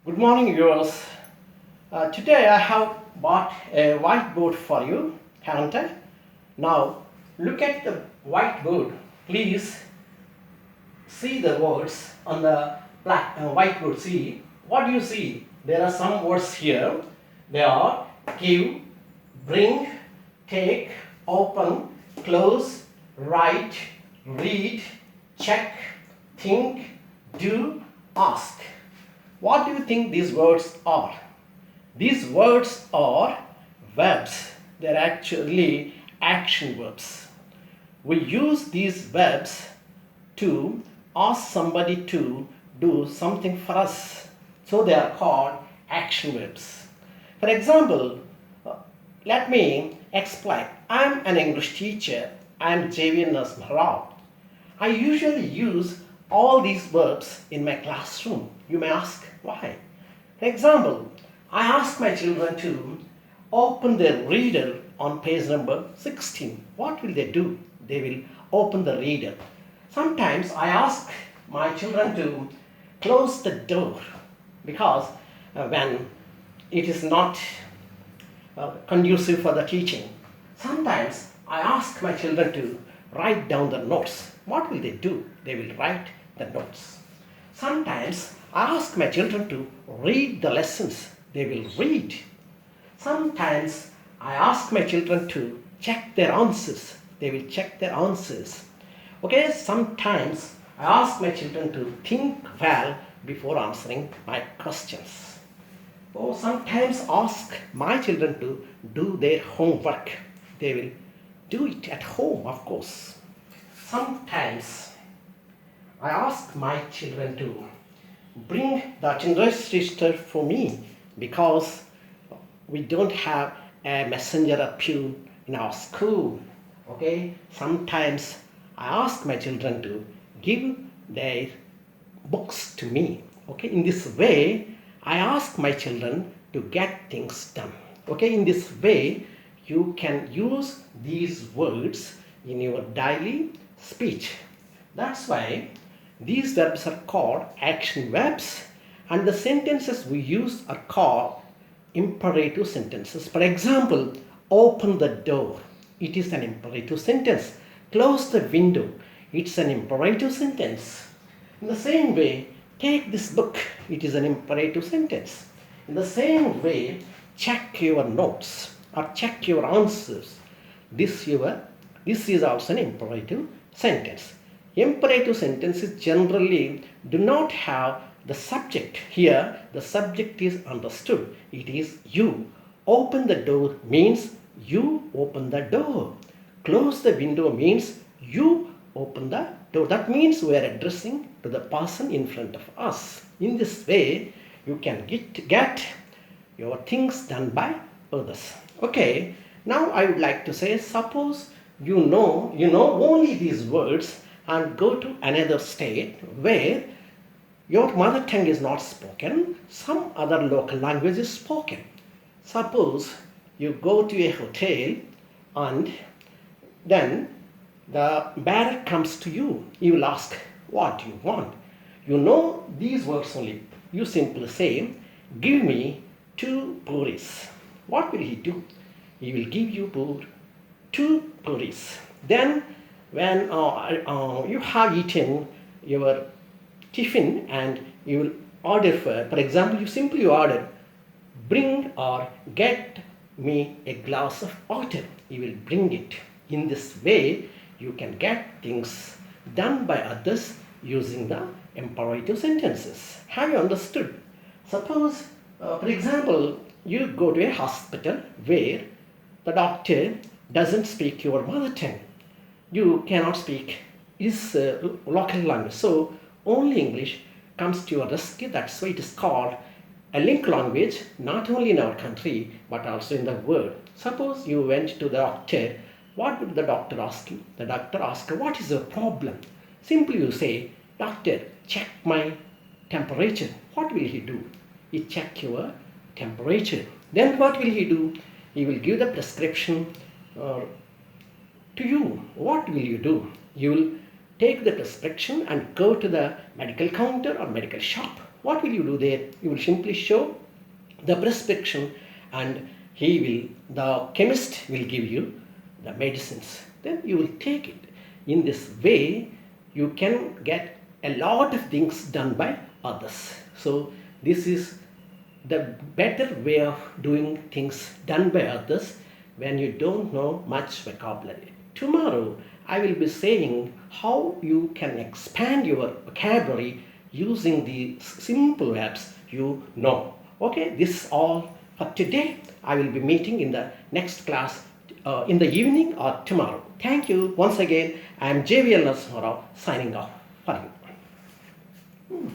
Good morning, viewers. Today I have bought a whiteboard for you, haven't I? Now, look at the whiteboard. Please see the words on the black whiteboard. See, what do you see? There are some words here. They are give, bring, take, open, close, write, read, check, think, do, ask. What do you think these words are? These words are verbs. They are actually action verbs. We use these verbs to ask somebody to do something for us. So they are called action verbs. For example, let me explain. I am an English teacher. I am Jagatha. I usually use all these verbs in my classroom. You may ask why. For example, I ask my children to open their reader on page number 16. What will they do? They will open the reader. Sometimes I ask my children to close the door because when it is not conducive for the teaching. Sometimes I ask my children to write down the notes. What will they do? They will write the notes. Sometimes I ask my children to read the lessons. They will read. Sometimes I ask my children to check their answers. They will check their answers. Okay, sometimes I ask my children to think well before answering my questions. Or sometimes ask my children to do their homework. They will do it at home, of course. Sometimes I ask my children to bring the attendance register for me because we don't have a messenger or pew in our school. Okay, sometimes I ask my children to give their books to me. Okay, in this way, I ask my children to get things done. Okay, in this way, you can use these words in your daily speech. That's why these verbs are called action verbs, and the sentences we use are called imperative sentences. For example, open the door. It is an imperative sentence. Close the window. It's an imperative sentence. In the same way, take this book. It is an imperative sentence. In the same way, check your notes or check your answers. This is also an imperative sentence. Imperative sentences generally do not have the subject. Here, the subject is understood. It is you. Open the door means you open the door. Close the window means you open the door. That means we are addressing to the person in front of us. In this way, you can get your things done by others. Okay, now I would like to say, suppose you know only these words and go to another state where your mother tongue is not spoken, some other local language is spoken. Suppose you go to a hotel and then the bearer comes to you. You will ask, what do you want? You know these words only. You simply say, give me 2 puris. What will he do? He will give you 2 puris. Then when you have eaten your tiffin and you will order for example, you simply order, bring or get me a glass of water. You will bring it. In this way, you can get things done by others using the imperative sentences. Have you understood? Suppose, for example, you go to a hospital where the doctor doesn't speak your mother tongue. You cannot speak his local language. So only English comes to your rescue. That's why it is called a link language, not only in our country, but also in the world. Suppose you went to the doctor. What would the doctor ask you? The doctor asks, what is your problem? Simply you say, doctor, check my temperature. What will he do? He check your temperature. Then what will he do? He will give the prescription to you. What will you do? You will take the prescription and go to the medical counter or medical shop. What will you do there? You will simply show the prescription, and the chemist will give you the medicines. Then you will take it. In this way, you can get a lot of things done by others. So this is the better way of doing things done by others when you don't know much vocabulary. Tomorrow I will be saying how you can expand your vocabulary using the simple verbs you know. Okay, this is all for today. I will be meeting in the next class in the evening or tomorrow. Thank you once again. I am JVL Narasimha signing off for you.